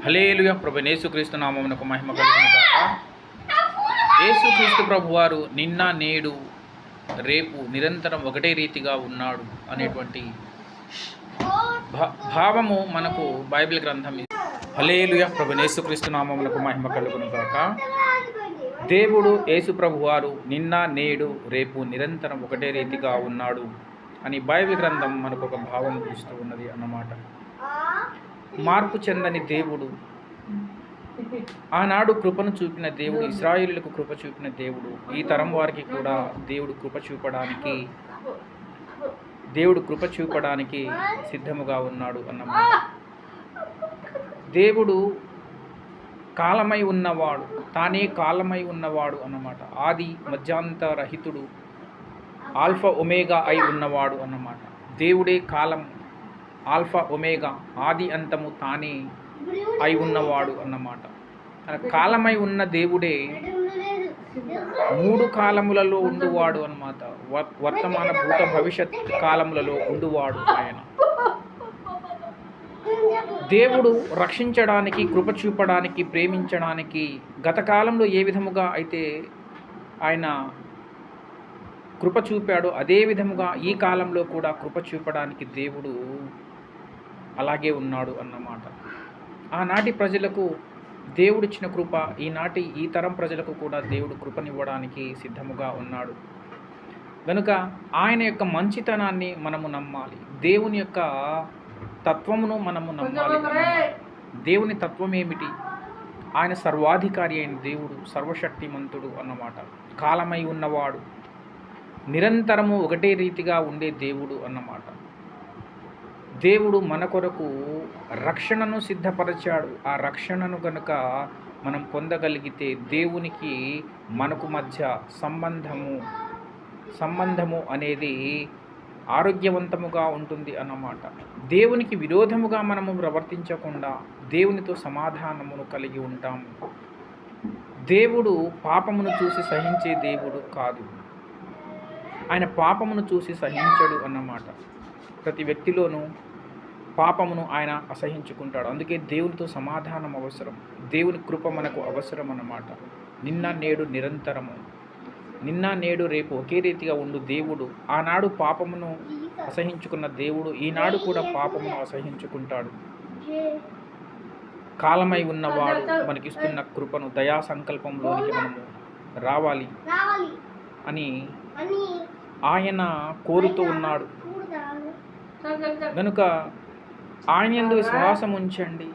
హల్లెలూయా. ప్రభువైన యేసుక్రీస్తు నామమునకు మహిమ కలుగును గాక. యేసుక్రీస్తు ప్రభువారు నిన్న నేడు రేపు నిరంతరం ఒకటే రీతిగా ఉన్నాడు అనేటువంటి భావము మనకు బైబిల్ గ్రంథం. హల్లెలూయా. ప్రభువైన యేసుక్రీస్తు నామమునకు మహిమ కలుగును గాక. దేవుడు యేసు ప్రభువారు నిన్న నేడు రేపు నిరంతరం ఒకటే రీతిగా ఉన్నాడు అని బైబిల్ గ్రంథం మనకు ఒక భావం ఇస్తూ ఉన్నది అన్నమాట. మార్పు చెందని దేవుడు, ఆనాడు కృపను చూపిన దేవుడు, ఇశ్రాయేలులకు కృప చూపిన దేవుడు, ఈ తరం వారికి కూడా దేవుడు కృప చూపడానికి సిద్ధముగా ఉన్నాడు అన్నమాట. దేవుడు కాలమై ఉన్నవాడు, తానే కాలమై ఉన్నవాడు అన్నమాట. ఆది మధ్యాంతరహితుడు, ఆల్ఫా ఒమేగా అయి ఉన్నవాడు అన్నమాట. దేవుడే కాలం, ఆల్ఫా ఒమేగా, ఆది అంతము తానే అయి ఉన్నవాడు అన్నమాట. కాలమై ఉన్న దేవుడే మూడు కాలములలో ఉండువాడు అన్నమాట. వర్తమాన, భూత, భవిష్యత్ కాలములలో ఉండువాడు ఆయన. దేవుడు రక్షించడానికి, కృప చూపడానికి, ప్రేమించడానికి గత కాలంలో ఏ విధముగా అయితే ఆయన కృప చూపాడో అదే విధముగా ఈ కాలంలో కూడా కృప చూపడానికి దేవుడు అలాగే ఉన్నాడు అన్నమాట. ఆనాటి ప్రజలకు దేవుడిచ్చిన కృప ఈ తరం ప్రజలకు కూడా దేవుడు కృపనివ్వడానికి సిద్ధముగా ఉన్నాడు. కనుక ఆయన యొక్క మంచితనాన్ని మనము నమ్మాలి, దేవుని యొక్క తత్వమును మనము నమ్మాలి. దేవుని తత్వం ఏమిటి? ఆయన సర్వాధికారి అయిన దేవుడు, సర్వశక్తిమంతుడు అన్నమాట. కాలమై ఉన్నవాడు, నిరంతరము ఒకటే రీతిగా ఉండే దేవుడు అన్నమాట. దేవుడు మన కొరకు రక్షణను సిద్ధపరిచాడు. ఆ రక్షణను గనుక మనం పొందగలిగితే దేవునికి మనకు మధ్య సంబంధము అనేది ఆరోగ్యవంతముగా ఉంటుంది అన్నమాట. దేవునికి విరోధముగా మనము ప్రవర్తించకుండా దేవునితో సమాధానమును కలిగి ఉంటాము. దేవుడు పాపమును చూసి సహించే దేవుడు కాదు, ఆయన పాపమును చూసి సహించడు అన్నమాట. ప్రతి వ్యక్తిలోనూ పాపమును ఆయన అసహించుకుంటాడు. అందుకే దేవునితో సమాధానం అవసరం, దేవుని కృప మనకు అవసరం అన్నమాట. నిన్న నేడు నిరంతరము, నిన్న నేడు రేపు ఒకే రీతిగా ఉండు దేవుడు. ఆనాడు పాపమును అసహించుకున్న దేవుడు ఈనాడు కూడా పాపమును అసహించుకుంటాడు. కాలమై ఉన్నవాడు మనకిస్తున్న కృపను, దయా సంకల్పంలోనికి మనము రావాలి అని ఆయన కోరుతూ ఉన్నాడు. కనుక ఆయన యందు విశ్వాసం ఉంచండి,